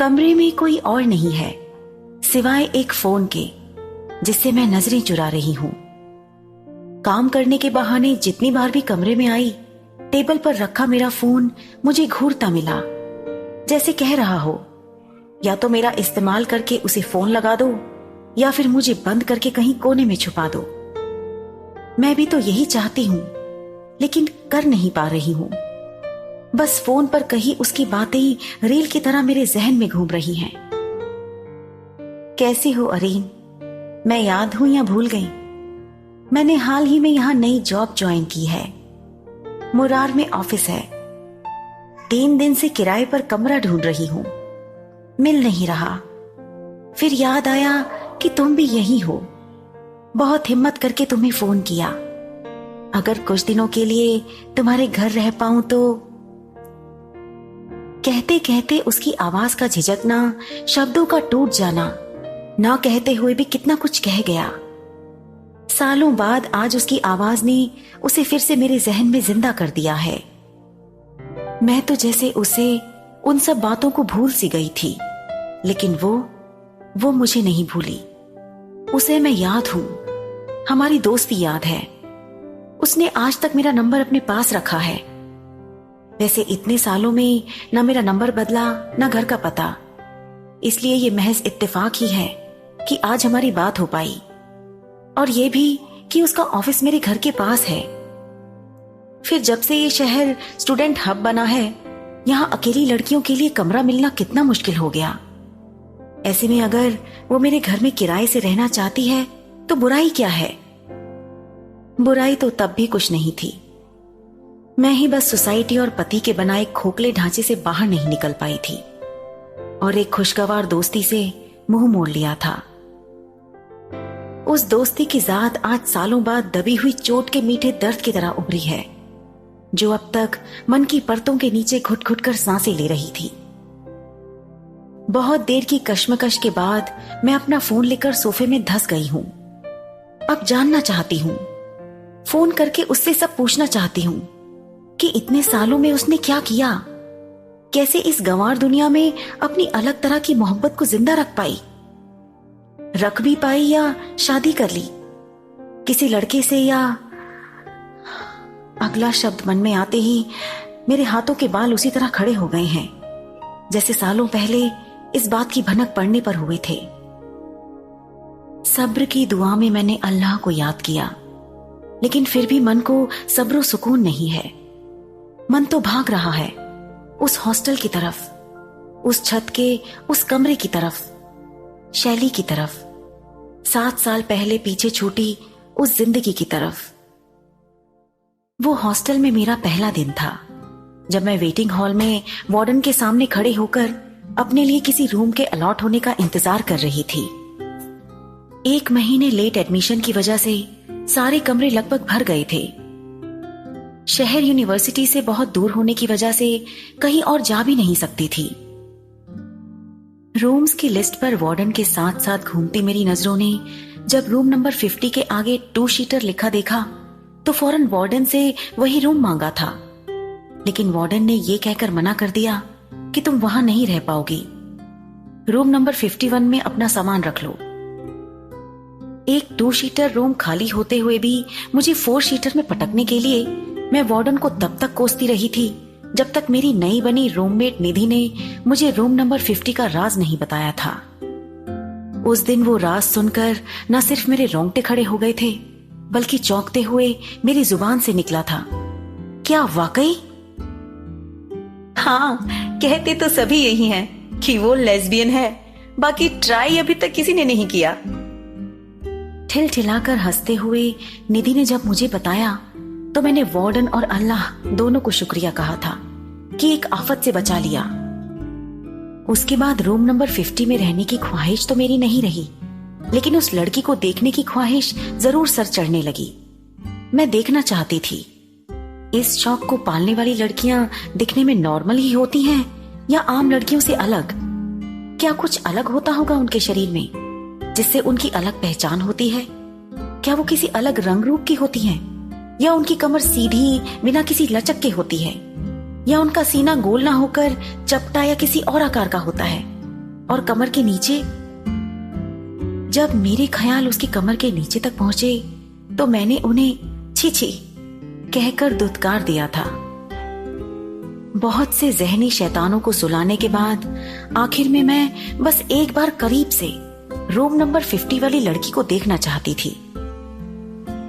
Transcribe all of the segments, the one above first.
कमरे में कोई और नहीं है सिवाय एक फोन के, जिससे मैं नजरें चुरा रही हूं। काम करने के बहाने जितनी बार भी कमरे में आई, टेबल पर रखा मेरा फोन मुझे घूरता मिला, जैसे कह रहा हो या तो मेरा इस्तेमाल करके उसे फोन लगा दो या फिर मुझे बंद करके कहीं कोने में छुपा दो। मैं भी तो यही चाहती हूं, लेकिन कर नहीं पा रही हूं। बस फोन पर कहीं उसकी बातें रील की तरह मेरे जहन में घूम रही हैं। कैसी हो अरीन? मैं याद हूं या भूल गई? मैंने हाल ही में यहां नई जॉब ज्वाइन की है। मुरार में ऑफिस है। 3 दिन से किराए पर कमरा ढूंढ रही हूं, मिल नहीं रहा। फिर याद आया कि तुम भी यही हो। बहुत हिम्मत करके तुम्हें फोन किया। अगर कुछ दिनों के लिए तुम्हारे घर रह पाऊं तो। कहते कहते उसकी आवाज का झिझकना, शब्दों का टूट जाना, ना कहते हुए भी कितना कुछ कह गया। सालों बाद आज उसकी आवाज ने उसे फिर से मेरे जहन में जिंदा कर दिया है। मैं तो जैसे उसे उन सब बातों को भूल सी गई थी, लेकिन वो मुझे नहीं भूली। उसे मैं याद हूं, हमारी दोस्ती याद है। उसने आज तक मेरा नंबर अपने पास रखा है। वैसे इतने सालों में ना मेरा नंबर बदला, ना घर का पता, इसलिए ये महज इत्तेफाक ही है कि आज हमारी बात हो पाई। और ये भी कि उसका ऑफिस मेरे घर के पास है। फिर जब से ये शहर स्टूडेंट हब बना है, यहां अकेली लड़कियों के लिए कमरा मिलना कितना मुश्किल हो गया। ऐसे में अगर वो मेरे घर में किराए से रहना चाहती है तो बुराई क्या है? बुराई तो तब भी कुछ नहीं थी। मैं ही बस सोसाइटी और पति के बनाए खोखले ढांचे से बाहर नहीं निकल पाई थी और एक खुशगवार दोस्ती से मुंह मोड़ लिया था। उस दोस्ती की जात आज सालों बाद दबी हुई चोट के मीठे दर्द की तरह उभरी है, जो अब तक मन की परतों के नीचे घुट घुट कर सांसें ले रही थी। बहुत देर की कश्मकश के बाद मैं अपना फोन लेकर सोफे में धंस गई हूं। अब जानना चाहती हूं, फोन करके उससे सब पूछना चाहती हूं कि इतने सालों में उसने क्या किया, कैसे इस गंवार दुनिया में अपनी अलग तरह की मोहब्बत को जिंदा रख भी पाई या शादी कर ली किसी लड़के से, या अगला शब्द मन में आते ही मेरे हाथों के बाल उसी तरह खड़े हो गए हैं जैसे सालों पहले इस बात की भनक पड़ने पर हुए थे। सब्र की दुआ में मैंने अल्लाह को याद किया, लेकिन फिर भी मन को सब्र सुकून नहीं है। मन तो भाग रहा है उस हॉस्टल की तरफ, उस छत के उस कमरे की तरफ, शैली की तरफ, 7 साल पहले पीछे छूटी उस जिंदगी की तरफ। वो हॉस्टल में मेरा पहला दिन था, जब मैं वेटिंग हॉल में वार्डन के सामने खड़े होकर अपने लिए किसी रूम के अलॉट होने का इंतजार कर रही थी। 1 महीने लेट एडमिशन की वजह से सारे कमरे लगभग भर गए थे। शहर यूनिवर्सिटी से बहुत दूर होने की वजह से कहीं और जा भी नहीं सकती थी। रूम्स की लिस्ट पर वार्डन के साथ साथ घूमती मेरी नजरों ने जब रूम नंबर 50 के आगे 2 सीटर लिखा देखा तो फौरन वार्डन से वही रूम मांगा था, लेकिन वार्डन ने यह कहकर मना कर दिया कि तुम वहां नहीं रह पाओगी, रूम नंबर 51 में अपना सामान रख लो। एक 2 सीटर रूम खाली होते हुए भी मुझे 4 सीटर में पटकने के लिए मैं वार्डन को तब तक कोसती रही थी जब तक मेरी नई बनी रूममेट निधि ने मुझे रूम नंबर 50 का राज नहीं बताया था। उस दिन वो राज सुनकर न सिर्फ मेरे रोंगटे खड़े हो गए थे, बल्कि चौंकते हुए मेरी जुबान से निकला था, क्या वाकई? हाँ, कहते तो सभी यही हैं कि वो लेस्बियन है, बाकी ट्राई अभी तक किसी ने नहीं किया। ठिलठिलाकर हंसते हुए निधि ने जब मुझे बताया तो मैंने वार्डन और अल्लाह दोनों को शुक्रिया कहा था कि एक आफत से बचा लिया। उसके बाद रूम नंबर 50 में रहने की ख्वाहिश तो मेरी नहीं रही, लेकिन उस लड़की को देखने की ख्वाहिश जरूर सर चढ़ने लगी। मैं देखना चाहती थी, इस शौक को पालने वाली लड़कियां दिखने में नॉर्मल ही होती हैं या आम लड़कियों से अलग? क्या कुछ अलग होता होगा उनके शरीर में जिससे उनकी अलग पहचान होती है? क्या वो किसी अलग रंग रूप की होती हैं? या उनकी कमर सीधी बिना किसी लचक के होती है? या उनका सीना गोल ना होकर चपटा या किसी और आकार का होता है? और कमर के नीचे। जब मेरे ख्याल उसकी कमर के नीचे तक पहुंचे तो मैंने उन्हें छी छी कहकर दुत्कार दिया था। बहुत से जहनी शैतानों को सुलाने के बाद आखिर में मैं बस एक बार करीब से रूम नंबर 50 वाली लड़की को देखना चाहती थी।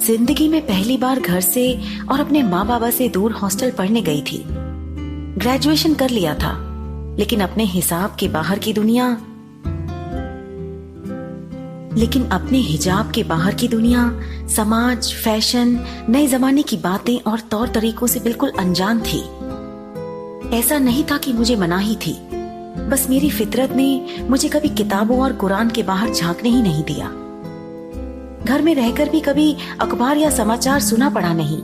जिंदगी में पहली बार घर से और अपने माँ बाबा से दूर हॉस्टल पढ़ने गई थी। ग्रेजुएशन कर लिया था, लेकिन अपने हिसाब के बाहर की दुनिया, अपने हिजाब के बाहर की दुनिया, समाज, फैशन, नए जमाने की बातें और तौर तरीकों से बिल्कुल अनजान थी। ऐसा नहीं था कि मुझे मनाही थी, बस मेरी फितरत ने मुझे कभी किताबों और कुरान के बाहर झांकने ही नहीं दिया। घर में रहकर भी कभी अखबार या समाचार सुना पड़ा नहीं।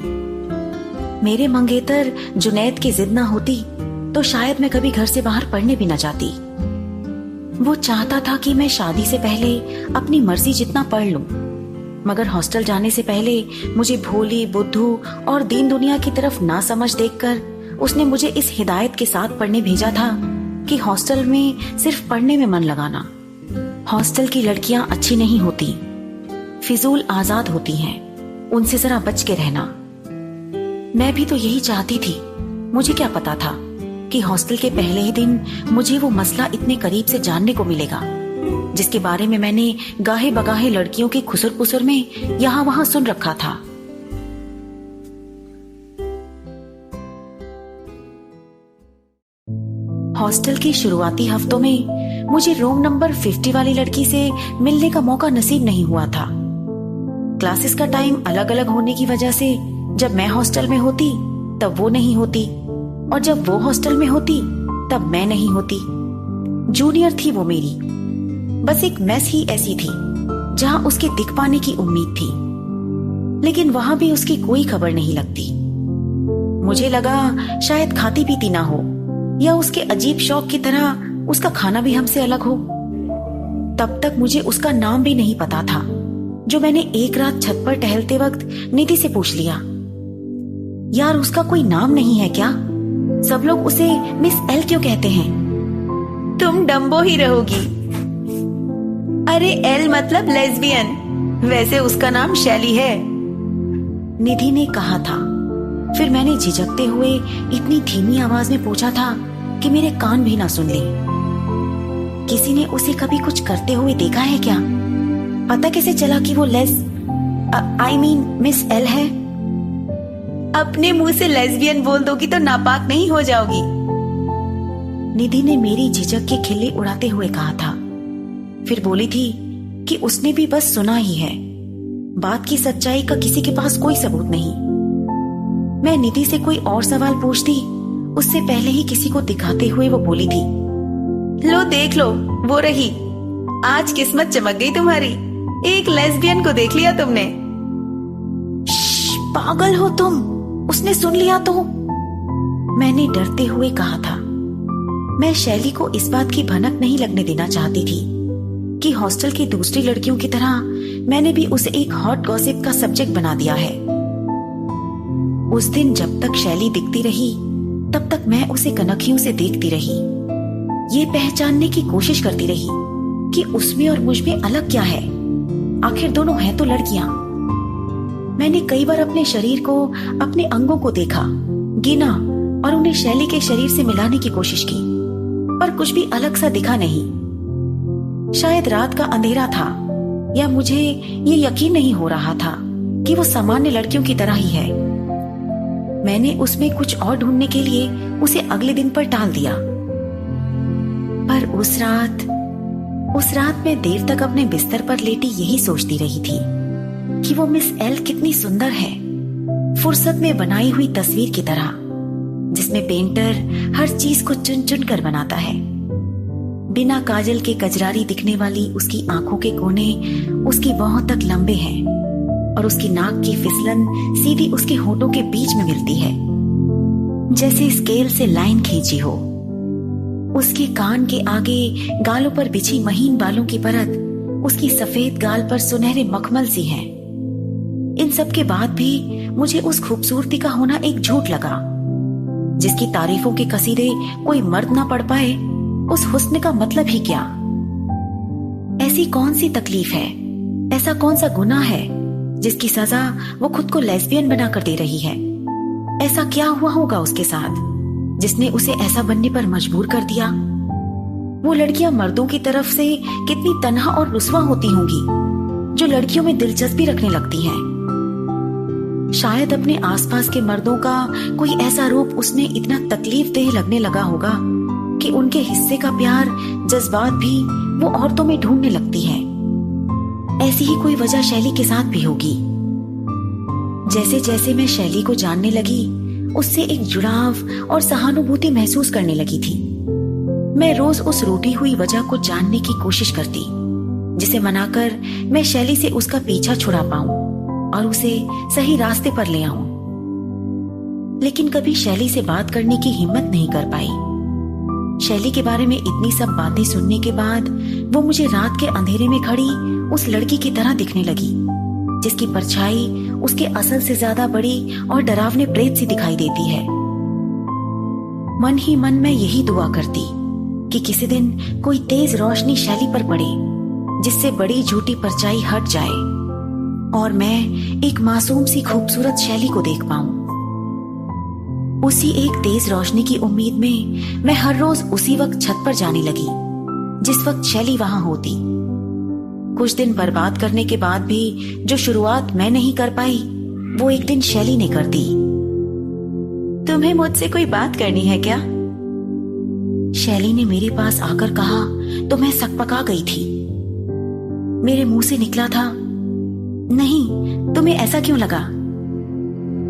मेरे मंगेतर जुनैद की जिद ना होती तो शायद मैं कभी घर से बाहर पढ़ने भी न जाती। वो चाहता था कि मैं शादी से पहले अपनी मर्जी जितना पढ़ लूं, मगर हॉस्टल जाने से पहले मुझे भोली, बुद्धू और दीन दुनिया की तरफ ना समझ देखकर उसने मुझे इस हिदायत के साथ पढ़ने भेजा था कि हॉस्टल में सिर्फ पढ़ने में मन लगाना। हॉस्टल की लड़कियां अच्छी नहीं होती, फिजूल आजाद होती हैं, उनसे जरा बच के रहना। मैं भी तो यही चाहती थी। मुझे क्या पता था कि हॉस्टल के पहले ही दिन मुझे वो मसला इतने करीब से जानने को मिलेगा, जिसके बारे में मैंने गाहे बगाहे लड़कियों की खुसर पुसर में यहां वहां सुन रखा था। हॉस्टल के शुरुआती हफ्तों में मुझे रूम नंबर 50 वाली लड़की से मिलने का मौका नसीब नहीं हुआ था। क्लासेस का टाइम अलग अलग होने की वजह से जब मैं हॉस्टल में होती तब वो नहीं होती, और जब वो हॉस्टल में होती तब मैं नहीं होती। जूनियर थी वो मेरी, बस एक मेस ही ऐसी थी जहां उसके दिख पाने की उम्मीद थी, लेकिन वहां भी उसकी कोई खबर नहीं लगती। मुझे लगा शायद खाती पीती ना हो, या उसके अजीब शौक की तरह उसका खाना भी हमसे अलग हो। तब तक मुझे उसका नाम भी नहीं पता था, जो मैंने एक रात छत पर टहलते वक्त निधि से पूछ लिया, यार उसका कोई नाम नहीं है क्या? सब लोग उसे मिस एल क्यों कहते हैं? तुम डम्बो ही रहोगी। अरे एल मतलब लेस्बियन, वैसे उसका नाम शैली है, निधि ने कहा था। फिर मैंने झिझकते हुए इतनी धीमी आवाज में पूछा था कि मेरे कान भी ना सुन ले। किसी ने उसे कभी कुछ करते हुए देखा है क्या? पता कैसे चला कि वो मिस एल है? अपने मुंह से लेस्बियन बोल दोगी तो नापाक नहीं हो जाओगी, निधि ने मेरी झिझक के खिल्ली उड़ाते हुए कहा था। फिर बोली थी कि उसने भी बस सुना ही है, बात की सच्चाई का किसी के पास कोई सबूत नहीं। मैं निधि से कोई और सवाल पूछती उससे पहले ही किसी को दिखाते हुए वो बोली थी, लो देख लो, वो रही। आज किस्मत चमक गई तुम्हारी, एक लेस्बियन को देख लिया तुमने। पागल हो तुम, उसने सुन लिया तो? मैंने डरते हुए कहा था। मैं शैली को इस बात की भनक नहीं लगने देना चाहती थी कि हॉस्टल की दूसरी लड़कियों की तरह मैंने भी उसे एक हॉट गॉसिप का सब्जेक्ट बना दिया है। उस दिन जब तक शैली दिखती रही तब तक मैं उसे कनखियों से देखती रही, ये पहचानने की कोशिश करती रही कि उसमें और मुझ में अलग क्या है। आखिर दोनों हैं तो लड़कियां। मैंने कई बार अपने शरीर को, अपने अंगों को देखा, गिना और उन्हें शैली के शरीर से मिलाने की कोशिश की, पर कुछ भी अलग सा दिखा नहीं। शायद रात का अंधेरा था, या मुझे ये यकीन नहीं हो रहा था कि वो सामान्य लड़कियों की तरह ही है। मैंने उसमें कुछ और ढूंढने के लिए उसे अगले दिन पर टाल दिया। पर उस रात मैं देर तक अपने बिस्तर पर लेटी यही सोचती रही थी कि वो मिस एल कितनी सुंदर है, फुर्सत में बनाई हुई तस्वीर की तरह, जिसमें पेंटर हर चीज को चुन चुन कर बनाता है। बिना काजल के कजरारी दिखने वाली उसकी आंखों के कोने उसकी बाहों तक लंबे हैं, और उसकी नाक की फिसलन सीधी उसके होठों के बीच में मिलती है, जैसे स्केल से लाइन खींची हो। उसके कान के आगे गालों पर बिछी महीन बालों की परत उसकी सफेद गाल पर सुनहरे मखमल सी है। इन सब के बाद भी मुझे उस खूबसूरती का होना एक झूठ लगा, जिसकी तारीफों के कसीदे कोई मर्द ना पढ़ पाए। उस हुस्न का मतलब ही क्या? ऐसी कौन सी तकलीफ है, ऐसा कौन सा गुनाह है जिसकी सजा वो खुद को लेस्बियन बनाकर दे रही है? ऐसा क्या हुआ होगा उसके साथ जिसने उसे ऐसा बनने पर मजबूर कर दिया? वो लड़कियां मर्दों की तरफ से कितनी तन्हा और रुस्वा होती होंगी जो लड़कियों में दिलचस्पी रखने लगती हैं। शायद अपने आसपास के मर्दों का कोई ऐसा रूप उसने इतना तकलीफदेह लगने लगा होगा कि उनके हिस्से का प्यार, जज्बात भी वो औरतों में ढूंढने लगती है। ऐसी ही कोई वजह शैली के साथ भी होगी। जैसे जैसे मैं शैली को जानने लगी, उससे एक जुड़ाव और सहानुभूति महसूस करने लगी थी। मैं रोज उस रूठी हुई वजह को जानने की कोशिश करती, जिसे मनाकर मैं शैली से उसका पीछा छुड़ा पाऊं और उसे सही रास्ते पर ले आऊं। लेकिन कभी शैली से बात करने की हिम्मत नहीं कर पाई। शैली के बारे में इतनी सब बातें सुनने के बाद वो मुझे रात के अंधेरे में खड़ी उस लड़की की तरह दिखने लगी, जिसकी परछाई उसके असल से ज्यादा बड़ी और डरावने प्रेत सी दिखाई देती है। मन ही मन में यही दुआ करती कि किसी दिन कोई तेज रोशनी शैली पर पड़े, जिससे बड़ी झूठी परछाई हट जाए और मैं एक मासूम सी खूबसूरत शैली को देख पाऊं। उसी एक तेज रोशनी की उम्मीद में मैं हर रोज उसी वक्त छत पर जाने लगी जिस वक्त शैली वहां होती। कुछ दिन बर्बाद करने के बाद भी जो शुरुआत मैं नहीं कर पाई, वो एक दिन शैली ने कर दी। तुम्हें मुझसे कोई बात करनी है क्या? शैली ने मेरे पास आकर कहा तो मैं सकपका गई थी। मेरे मुंह से निकला था, नहीं, तुम्हें ऐसा क्यों लगा?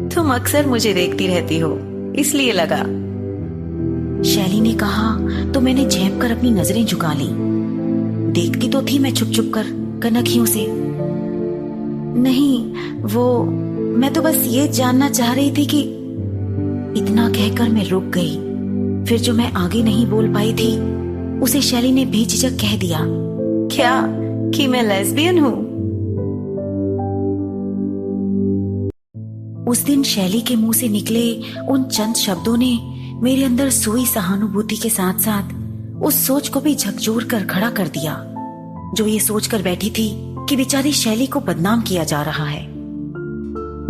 तुम अक्सर मुझे देखती रहती हो, इसलिए लगा। शैली ने कहा तो मैंने झेप कर अपनी नजरें झुका ली। देखती तो थी मैं छुप छुप कर कनखियों से। नहीं, वो मैं तो बस ये जानना चाह रही थी कि। इतना कहकर मैं रुक गई। फिर जो मैं आगे नहीं बोल पाई थी, उसे शैली ने बेझिझक कह दिया। क्या कि मैं लेस्बियन हूँ? उस दिन शैली के मुंह से निकले उन चंद शब्दों ने मेरे अंदर सोई सहानुभूति के साथ साथ उस सोच को भी झकझोर कर खड़ा कर दिया, जो ये सोच कर बैठी थी कि बेचारी शैली को बदनाम किया जा रहा है।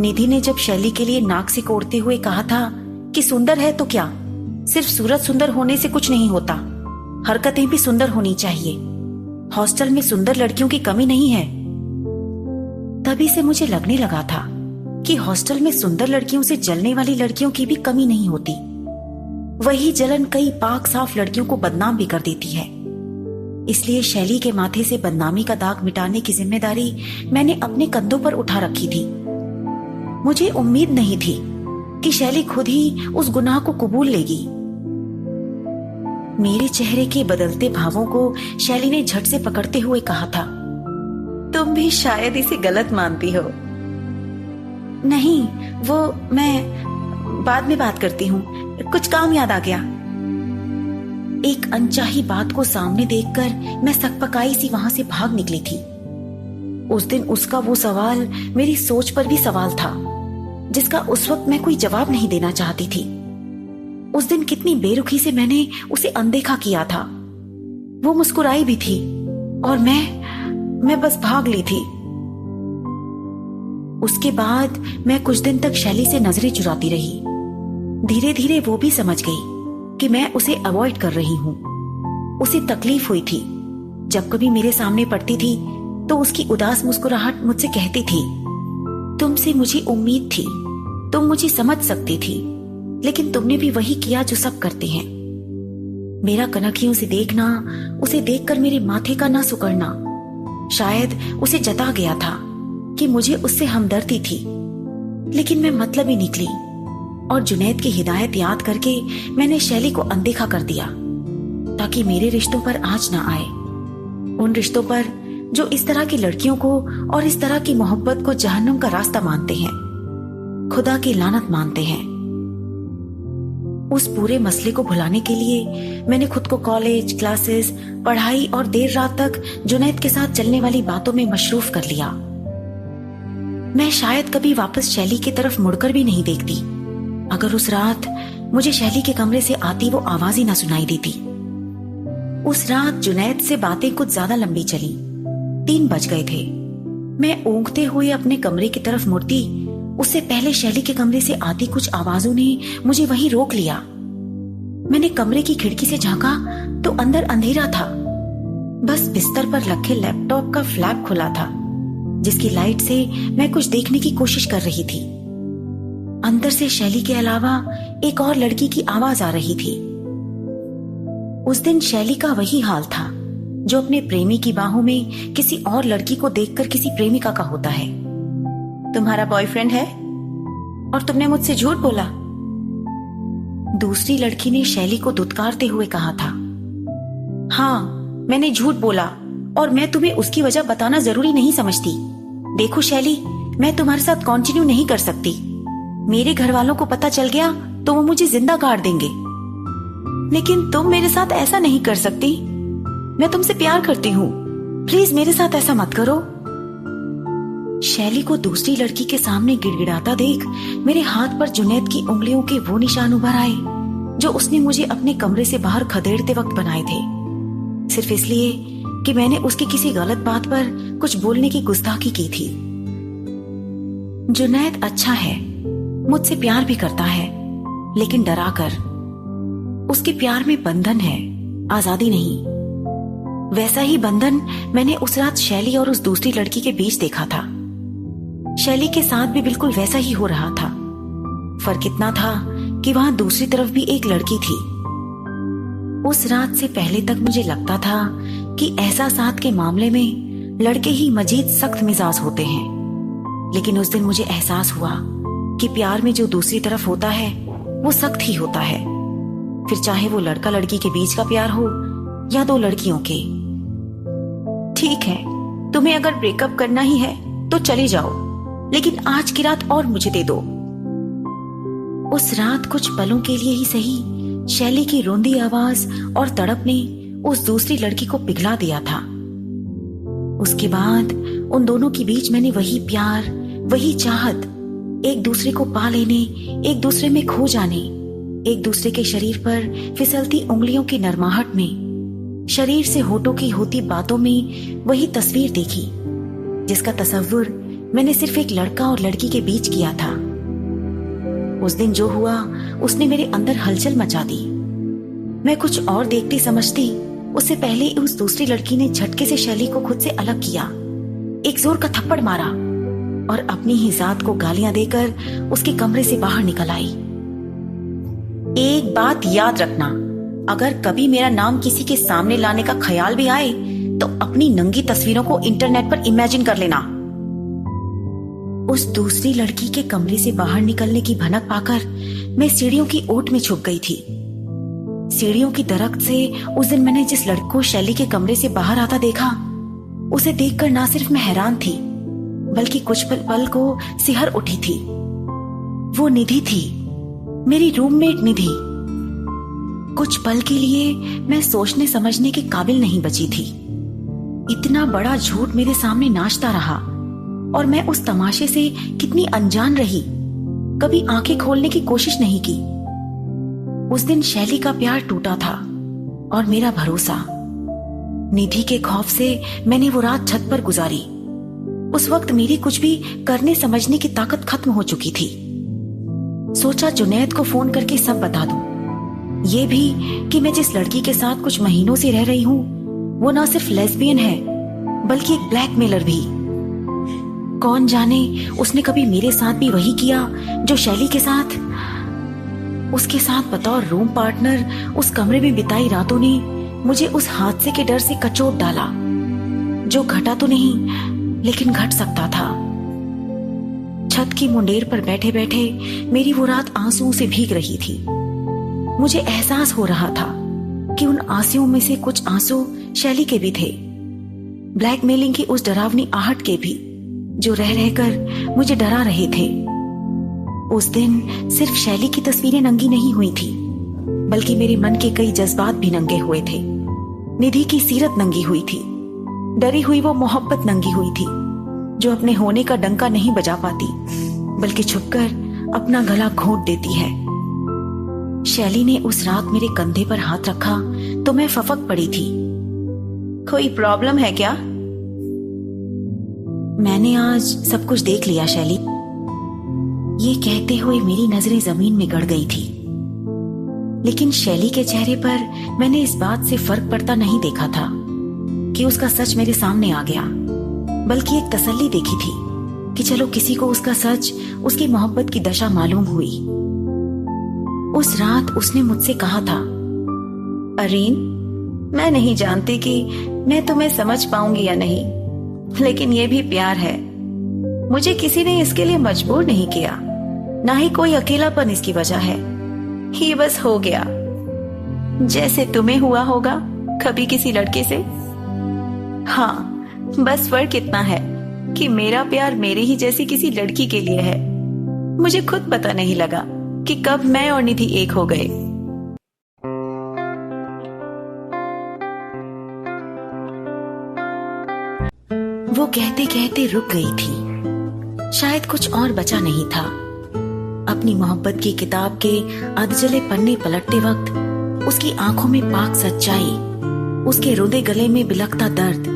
निधि ने जब शैली के लिए नाक से कोड़ते हुए कहा था कि सुंदर है तो क्या, सिर्फ सूरत सुंदर होने से कुछ नहीं होता, हरकतें भी सुंदर होनी चाहिए। हॉस्टल में सुंदर लड़कियों की कमी नहीं है। तभी से मुझे लगने लगा था कि हॉस्टल में सुंदर लड़कियों से जलने वाली लड़कियों की भी कमी नहीं होती। वही जलन कई पाक साफ लड़कियों को बदनाम भी कर देती है। इसलिए शैली के माथे से बदनामी का दाग मिटाने की जिम्मेदारी मैंने अपने कंधों पर उठा रखी थी। मुझे उम्मीद नहीं थी कि शैली खुद ही उस गुनाह को कबूल लेगी। मेरे चेहरे के बदलते भावों को शैली ने झट से पकड़ते हुए कहा था, तुम भी शायद इसे गलत मानती हो। नहीं, वो मैं बाद में बात करती हूँ, कुछ काम याद आ गया। एक अनचाही बात को सामने देखकर मैं सकपकाई सी वहां से भाग निकली थी। उस दिन उसका वो सवाल मेरी सोच पर भी सवाल था, जिसका उस वक्त मैं कोई जवाब नहीं देना चाहती थी। उस दिन कितनी बेरुखी से मैंने उसे अनदेखा किया था। वो मुस्कुराई भी थी और मैं बस भाग ली थी। उसके बाद मैं कुछ दिन तक शैली से नजरें चुराती रही। धीरे धीरे वो भी समझ गई कि मैं उसे अवॉइड कर रही हूं। उसे तकलीफ हुई थी। जब कभी मेरे सामने पड़ती थी तो उसकी उदास मुस्कुराहट मुझसे कहती थी, तुमसे मुझे उम्मीद थी, तुम मुझे समझ सकती थी, लेकिन तुमने भी वही किया जो सब करते हैं। मेरा कनखियों से देखना, उसे देखकर मेरे माथे का ना सुकड़ना, शायद उसे जता गया था कि मुझे उससे हमदर्दी थी। लेकिन मैं मतलब ही निकली और जुनैद की हिदायत याद करके मैंने शैली को अनदेखा कर दिया, ताकि मेरे रिश्तों पर आँच ना आए। उन रिश्तों पर जो इस तरह की लड़कियों को और इस तरह की मोहब्बत को जहन्नुम का रास्ता मानते हैं, खुदा की लानत मानते हैं। उस पूरे मसले को भुलाने के लिए मैंने खुद को कॉलेज, क्लासेस, पढ़ाई और देर रात तक जुनैद के साथ चलने वाली बातों में मशरूफ कर लिया। मैं शायद कभी वापस शैली की तरफ मुड़कर भी नहीं देखती, अगर उस रात मुझे शैली के कमरे से आती वो आवाज ही ना सुनाई देती। उस रात जुनैद से बातें कुछ ज्यादा लंबी चली। 3 बज गए थे। मैं ऊँघते हुए अपने कमरे की तरफ मुड़ती, उससे पहले शैली के कमरे से आती कुछ आवाजों ने मुझे वहीं रोक लिया। मैंने कमरे की खिड़की से झांका तो अंदर अंधेरा था। बस बिस्तर पर रखे लैपटॉप का फ्लैप खुला था, जिसकी लाइट से मैं कुछ देखने की कोशिश कर रही थी। अंदर से शैली के अलावा एक और लड़की की आवाज आ रही थी। उस दिन शैली का वही हाल था जो अपने प्रेमी की बाहों में किसी और लड़की को देखकर किसी प्रेमिका का होता है। तुम्हारा बॉयफ्रेंड है और तुमने मुझसे झूठ बोला। दूसरी लड़की ने शैली को दुत्कारते हुए कहा था। हाँ, मैंने झूठ बोला और मैं तुम्हें उसकी वजह बताना जरूरी नहीं समझती। देखो शैली, मैं तुम्हारे साथ कंटिन्यू नहीं कर सकती। मेरे घर वालों को पता चल गया तो वो मुझे जिंदा गाड़ देंगे। लेकिन तुम मेरे साथ ऐसा नहीं कर सकती। मैं तुमसे प्यार करती हूँ, प्लीज मेरे साथ ऐसा मत करो। शैली को दूसरी लड़की के सामने गिड़गिड़ाता देख मेरे हाथ पर जुनैद की उंगलियों के वो निशान उभर आए जो उसने मुझे अपने कमरे से बाहर खदेड़ते वक्त बनाए थे, सिर्फ इसलिए कि मैंने उसकी किसी गलत बात पर कुछ बोलने की गुस्ताखी की थी। जुनैद अच्छा है, मुझसे प्यार भी करता है, लेकिन डरा कर। उसके प्यार में बंधन है, आजादी नहीं। वैसा ही बंधन मैंने उस रात शैली और उस दूसरी लड़की के बीच देखा था। शैली के साथ भी बिल्कुल वैसा ही हो रहा था। फर्क इतना था कि वहां दूसरी तरफ भी एक लड़की थी। उस रात से पहले तक मुझे लगता था कि एहसासात के मामले में लड़के ही मजीद सख्त मिजाज होते हैं, लेकिन उस दिन मुझे एहसास हुआ कि प्यार में जो दूसरी तरफ होता है वो सख्त ही होता है, फिर चाहे वो लड़का लड़की के बीच का प्यार हो या 2 लड़कियों के। ठीक है, तुम्हें अगर ब्रेकअप करना ही है तो चले जाओ, लेकिन आज की रात और मुझे दे दो। उस रात कुछ पलों के लिए ही सही, शैली की रोंदी आवाज और तड़प ने उस दूसरी लड़की को पिघला दिया था। उसके बाद उन दोनों के बीच मैंने वही प्यार, वही चाहत, एक दूसरे को पा लेने, एक दूसरे में खो जाने, एक दूसरे के शरीर पर फिसलती उंगलियों की नरमाहट में, शरीर से होठों की होती बातों में वही तस्वीर देखी जिसका तस्वुर मैंने सिर्फ एक लड़का और लड़की के बीच किया था। उस दिन जो हुआ उसने मेरे अंदर हलचल मचा दी। मैं कुछ और देखती समझती उससे पहले उस दूसरी लड़की ने झटके से शैली को खुद से अलग किया, एक जोर का थप्पड़ मारा और अपनी ही जात को गालियां देकर उसके कमरे से बाहर निकल आई। एक बात याद रखना, अगर कभी मेरा नाम किसी के सामने लाने का ख्याल भी आए तो अपनी नंगी तस्वीरों को इंटरनेट पर इमेजिन कर लेना। उस दूसरी लड़की के कमरे से बाहर निकलने की भनक पाकर मैं सीढ़ियों की ओट में छुप गई थी। सीढ़ियों की दरख्त से उस दिन मैंने जिस लड़के को शैली के कमरे से बाहर आता देखा, उसे देखकर ना सिर्फ मैं हैरान थी बल्कि कुछ पल को सिहर उठी थी। वो निधि थी, मेरी रूममेट निधि। कुछ पल के लिए मैं सोचने समझने के काबिल नहीं बची थी। इतना बड़ा झूठ मेरे सामने नाचता रहा और मैं उस तमाशे से कितनी अनजान रही, कभी आंखें खोलने की कोशिश नहीं की। उस दिन शैली का प्यार टूटा था और मेरा भरोसा। निधि के खौफ से मैंने वो रात छत पर गुजारी। उस वक्त मेरी कुछ भी करने समझने की ताकत खत्म हो चुकी थी। सोचा जुनैद को फोन करके सब बता दूं, ये भी कि मैं जिस लड़की के साथ कुछ महीनों से रह रही हूं वो ना सिर्फ लेस्बियन है बल्कि एक ब्लैकमेलर भी। कौन जाने उसने कभी मेरे साथ भी वही किया जो शैली के साथ। उसके साथ बतौर रूम पार्टनर उस कमरे में बिताई रातों ने मुझे उस हादसे के डर से कचोट डाला, जो घटा तो नहीं लेकिन घट सकता था। छत की मुंडेर पर बैठे बैठे मेरी वो रात आंसुओं से भीग रही थी। मुझे एहसास हो रहा था कि उन आंसुओं में से कुछ आंसू शैली के भी थे, ब्लैकमेलिंग की उस डरावनी आहट के भी, जो रह रहकर मुझे डरा रहे थे। उस दिन सिर्फ शैली की तस्वीरें नंगी नहीं हुई थी बल्कि मेरे मन के कई जज्बात भी नंगे हुए थे। निधि की सीरत नंगी हुई थी, डरी हुई वो मोहब्बत नंगी हुई थी जो अपने होने का डंका नहीं बजा पाती बल्कि छुपकर अपना गला घोंट देती है। शैली ने उस रात मेरे कंधे पर हाथ रखा तो मैं फफक पड़ी थी। कोई प्रॉब्लम है क्या? मैंने आज सब कुछ देख लिया शैली। ये कहते हुए मेरी नजरें जमीन में गड़ गई थी, लेकिन शैली के चेहरे पर मैंने इस बात से फर्क पड़ता नहीं देखा था कि उसका सच मेरे सामने आ गया, बल्कि एक तसल्ली देखी थी कि चलो किसी को उसका सच, उसकी मोहब्बत की दशा मालूम हुई। उस रात उसने मुझसे कहा था, अरीन, मैं नहीं जानती कि मैं तुम्हें समझ पाऊंगी या नहीं, लेकिन ये भी प्यार है। मुझे किसी ने इसके लिए मजबूर नहीं किया, ना ही कोई अकेलापन इसकी वजह है। ये बस हो गया, जैसे तुम्हें हुआ होगा कभी किसी लड़के से। हाँ, बस फर्क इतना है कि मेरा प्यार मेरे ही जैसी किसी लड़की के लिए है। मुझे खुद पता नहीं लगा कि कब मैं और निधि एक हो गए। वो कहते कहते रुक गई थी। शायद कुछ और बचा नहीं था। अपनी मोहब्बत की किताब के अधजले पन्ने पलटते वक्त उसकी आंखों में पाक सच्चाई, उसके रुंधे गले में बिलखता दर्द,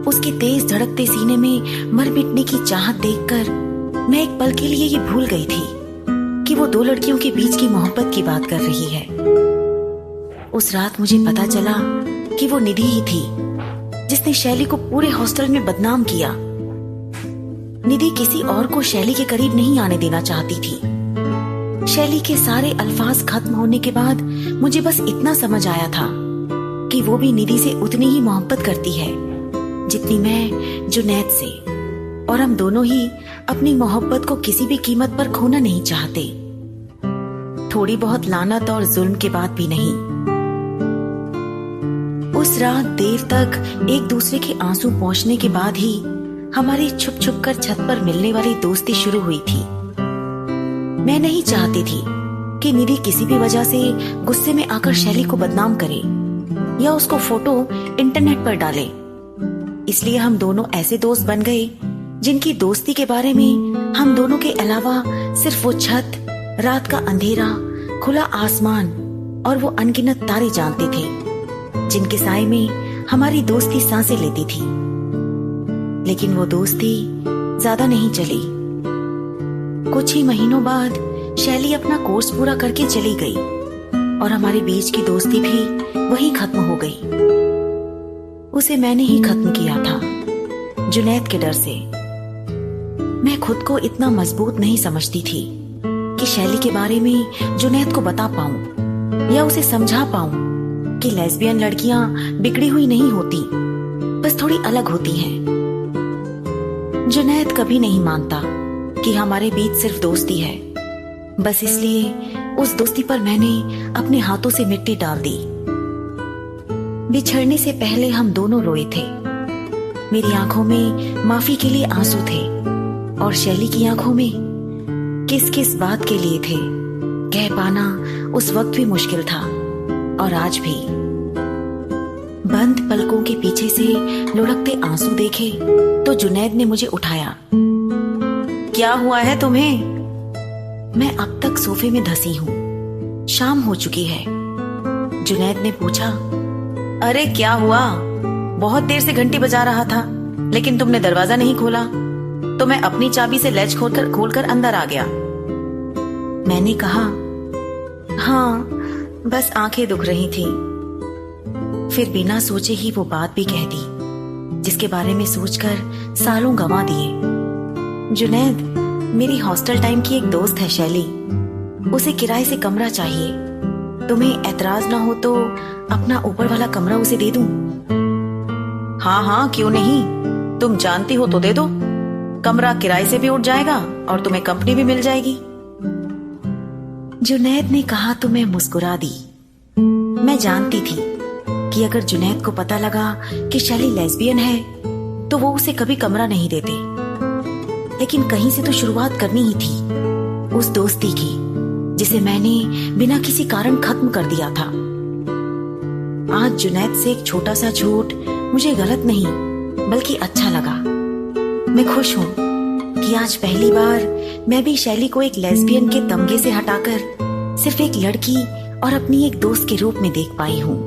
उसके तेज धड़कते सीने में मर मिटने की चाहत देखकर मैं एक पल के लिए ये भूल गई थी कि वो दो लड़कियों के बीच की मोहब्बत की बात कर रही है। उस रात मुझे पता चला कि वो निधि ही थी जिसने शैली को पूरे हॉस्टल में बदनाम किया। निधि किसी और को शैली के करीब नहीं आने देना चाहती थी। शैली के सारे अल्फाज खत्म होने के बाद मुझे बस इतना समझ आया था कि वो भी निधि से उतनी ही मोहब्बत करती है जितनी मैं जुनैद से, और हम दोनों ही अपनी मोहब्बत को किसी भी कीमत पर खोना नहीं चाहते, थोड़ी बहुत लानत और जुल्म के बाद भी नहीं। उस रात देर तक एक दूसरे के आंसू पोंछने के बाद ही हमारी छुप छुप कर छत पर मिलने वाली दोस्ती शुरू हुई थी। मैं नहीं चाहती थी कि निधि किसी भी वजह से गुस्से में आकर शैली को बदनाम करे या उसको फोटो इंटरनेट पर डाले। इसलिए हम दोनों ऐसे दोस्त बन गए जिनकी दोस्ती के बारे में हम दोनों के अलावा सिर्फ वो छत, रात का अंधेरा, खुला आसमान और वो अनगिनत तारे जानते थे, जिनके साए में हमारी दोस्ती सांसें लेती थी। लेकिन वो दोस्ती ज्यादा नहीं चली। कुछ ही महीनों बाद शैली अपना कोर्स पूरा करके चली गई और हमारे बीच की दोस्ती भी वहीं खत्म हो गई। उसे मैंने ही खत्म किया था, जुनैद के डर से। मैं खुद को इतना मजबूत नहीं समझती थी कि शैली के बारे में जुनैद को बता पाऊं या उसे समझा पाऊं कि लेस्बियन लड़कियां बिगड़ी हुई नहीं होती, बस थोड़ी अलग होती हैं। जुनैद कभी नहीं मानता कि हमारे बीच सिर्फ दोस्ती है। बस इसलिए उस दोस्ती पर मैंने अपने हाथों से मिट्टी डाल दी। बिछड़ने से पहले हम दोनों रोए थे। मेरी आंखों में माफी के लिए आंसू थे और शैली की आंखों में किस किस बात के लिए थे, कह पाना उस वक्त भी मुश्किल था और आज भी। बंद पलकों के पीछे से लुढ़कते आंसू देखे तो जुनैद ने मुझे उठाया। क्या हुआ है तुम्हें? मैं अब तक सोफे में धसी हूँ। शाम हो चुकी है। जुनैद ने पूछा। अरे क्या हुआ? बहुत देर से घंटी बजा रहा था, लेकिन तुमने दरवाजा नहीं खोला, तो मैं अपनी चाबी से लैच खोलकर अंदर आ गया। मैंने कहा, हाँ, बस आंखें दुख रही थी। फिर बिना सोचे ही वो बात भी कह दी जिसके बारे में सोचकर सालों गंवा दिए। जुनैद, मेरी हॉस्टल टाइम की एक दोस्त है शैली। उसे किराए से कमरा चाहिए। तुम्हें ऐतराज ना हो तो अपना ऊपर वाला कमरा उसे दे दूं? हाँ हाँ, क्यों नहीं, तुम जानती हो तो दे दो। कमरा किराए से भी उठ जाएगा और तुम्हें कंपनी भी मिल जाएगी। जुनैद ने कहा तो मैं मुस्कुरा दी। मैं जानती थी कि अगर जुनैद को पता लगा कि शैली लेस्बियन है तो वो उसे कभी कमरा नहीं देते, लेकिन कहीं से तो शुरुआत करनी ही थी उस दोस्ती की जिसे मैंने बिना किसी कारण खत्म कर दिया था। आज जुनैद से एक छोटा सा झूठ मुझे गलत नहीं बल्कि अच्छा लगा। मैं खुश हूं कि आज पहली बार मैं भी शैली को एक लेस्बियन के तमगे से हटाकर सिर्फ एक लड़की और अपनी एक दोस्त के रूप में देख पाई हूं।